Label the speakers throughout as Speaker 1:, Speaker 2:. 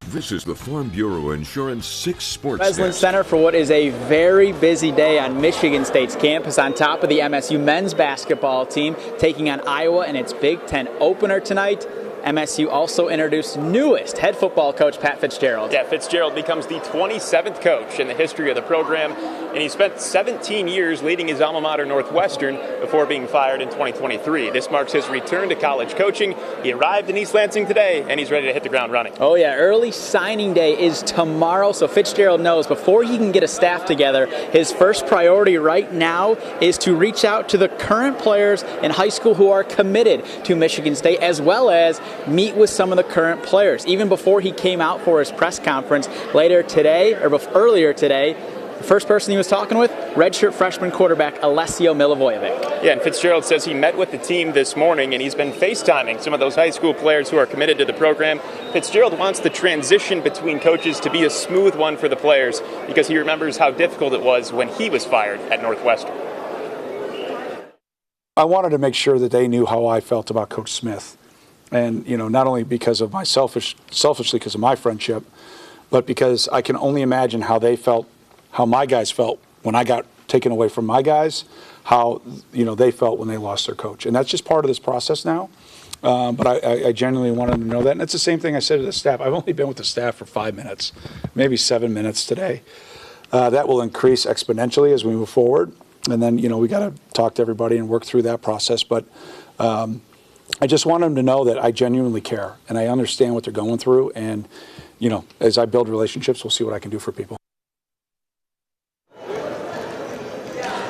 Speaker 1: This is the Farm Bureau Insurance 6 Sports
Speaker 2: Breslin
Speaker 1: Desk.
Speaker 2: Center for what is a very busy day on Michigan State's campus. On top of the MSU men's basketball team taking on Iowa in its Big Ten opener tonight. MSU also introduced newest head football coach Pat Fitzgerald.
Speaker 3: Yeah, Fitzgerald becomes the 27th coach in the history of the program, and he spent 17 years leading his alma mater, Northwestern, before being fired in 2023. This marks his return to college coaching. He arrived in East Lansing today, and he's ready to hit the ground running.
Speaker 2: Oh yeah, early signing day is tomorrow, so Fitzgerald knows before he can get a staff together, his first priority right now is to reach out to the current players in high school who are committed to Michigan State, as well as meet with some of the current players. Even before he came out for his press conference earlier today, the first person he was talking with, redshirt freshman quarterback Alessio Milivojevic.
Speaker 3: Yeah, and Fitzgerald says he met with the team this morning, and he's been FaceTiming some of those high school players who are committed to the program. Fitzgerald wants the transition between coaches to be a smooth one for the players because he remembers how difficult it was when he was fired at Northwestern.
Speaker 4: I wanted to make sure that they knew how I felt about Coach Smith. And, not only because of my selfishly because of my friendship, but because I can only imagine how they felt, how my guys felt when I got taken away from my guys, how, they felt when they lost their coach. And that's just part of this process now. But I genuinely wanted them to know that. And it's the same thing I said to the staff. I've only been with the staff for 5 minutes, maybe 7 minutes today. That will increase exponentially as we move forward. And then, we got to talk to everybody and work through that process. But I just want them to know that I genuinely care and I understand what they're going through. And, as I build relationships, we'll see what I can do for people.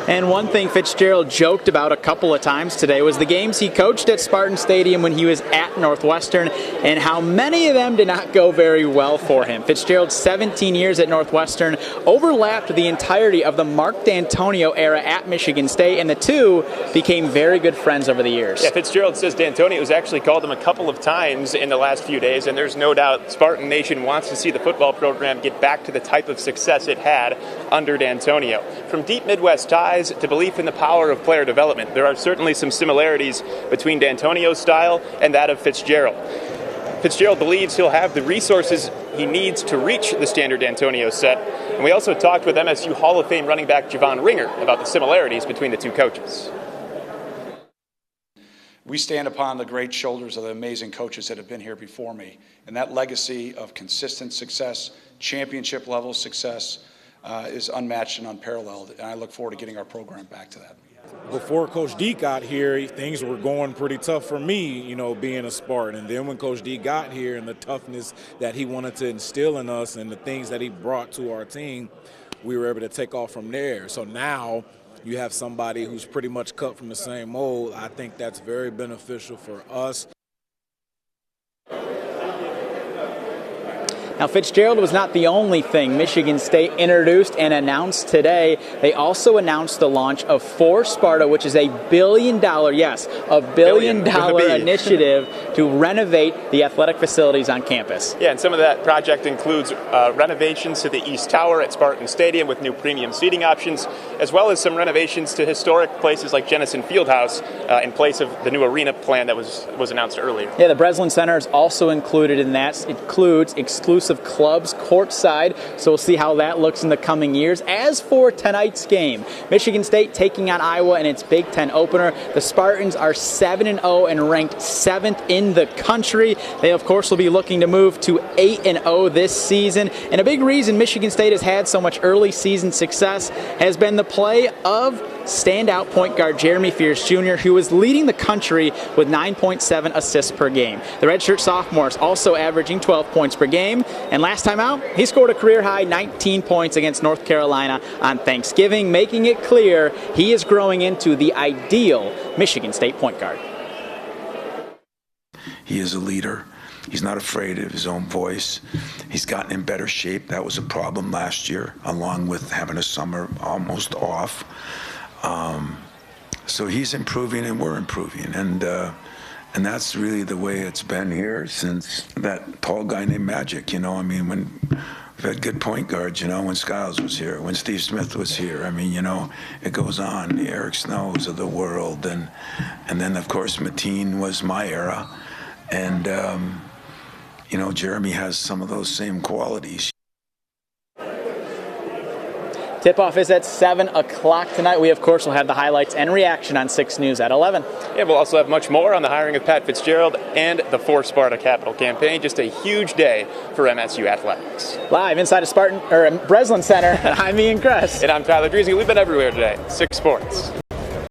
Speaker 2: And one thing Fitzgerald joked about a couple of times today was the games he coached at Spartan Stadium when he was at Northwestern and how many of them did not go very well for him. Fitzgerald's 17 years at Northwestern overlapped the entirety of the Mark D'Antonio era at Michigan State, and the two became very good friends over the years.
Speaker 3: Yeah, Fitzgerald says D'Antonio has actually called him a couple of times in the last few days, and there's no doubt Spartan Nation wants to see the football program get back to the type of success it had under D'Antonio. From deep Midwest ties to belief in the power of player development, there are certainly some similarities between D'Antonio's style and that of Fitzgerald. Fitzgerald believes he'll have the resources he needs to reach the standard D'Antonio set, and we also talked with MSU Hall of Fame running back Javon Ringer about the similarities between the two coaches.
Speaker 4: We stand upon the great shoulders of the amazing coaches that have been here before me, and that legacy of consistent success, championship level success, is unmatched and unparalleled, and I look forward to getting our program back to that.
Speaker 5: Before Coach D got here, things were going pretty tough for me, being a Spartan. And then when Coach D got here and the toughness that he wanted to instill in us and the things that he brought to our team, we were able to take off from there. So now you have somebody who's pretty much cut from the same mold. I think that's very beneficial for us.
Speaker 2: Now, Fitzgerald was not the only thing Michigan State introduced and announced today. They also announced the launch of For Sparta, which is a $1 billion, $1 billion initiative to renovate the athletic facilities on campus.
Speaker 3: Yeah, and some of that project includes renovations to the East Tower at Spartan Stadium with new premium seating options, as well as some renovations to historic places like Jennison Fieldhouse in place of the new arena plan that was announced earlier.
Speaker 2: Yeah, the Breslin Center is also included in that. It includes exclusive clubs courtside, so we'll see how that looks in the coming years. As for tonight's game, Michigan State taking on Iowa in its Big Ten opener. The Spartans are 7-0 and ranked 7th in the country. They, of course, will be looking to move to 8-0 this season. And a big reason Michigan State has had so much early season success has been the play of standout point guard Jeremy Fierce Jr., who was leading the country with 9.7 assists per game. The redshirt sophomore is also averaging 12 points per game, and last time out, he scored a career-high 19 points against North Carolina on Thanksgiving, making it clear he is growing into the ideal Michigan State point guard.
Speaker 6: He is a leader. He's not afraid of his own voice. He's gotten in better shape. That was a problem last year, along with having a summer almost off. So he's improving and we're improving, and that's really the way it's been here since that tall guy named Magic. When we've had good point guards, when Skiles was here, when Steve Smith was here. It goes on. The Eric Snows of the world, and then of course Mateen was my era, and Jeremy has some of those same qualities.
Speaker 2: Tip-off is at 7 o'clock tonight. We, of course, will have the highlights and reaction on 6 News at 11.
Speaker 3: Yeah, we'll also have much more on the hiring of Pat Fitzgerald and the For Sparta Capital campaign. Just a huge day for MSU athletics.
Speaker 2: Live inside of Breslin Center, I'm Ian Kress.
Speaker 3: And I'm Tyler Driesenga. We've been everywhere today. 6 Sports.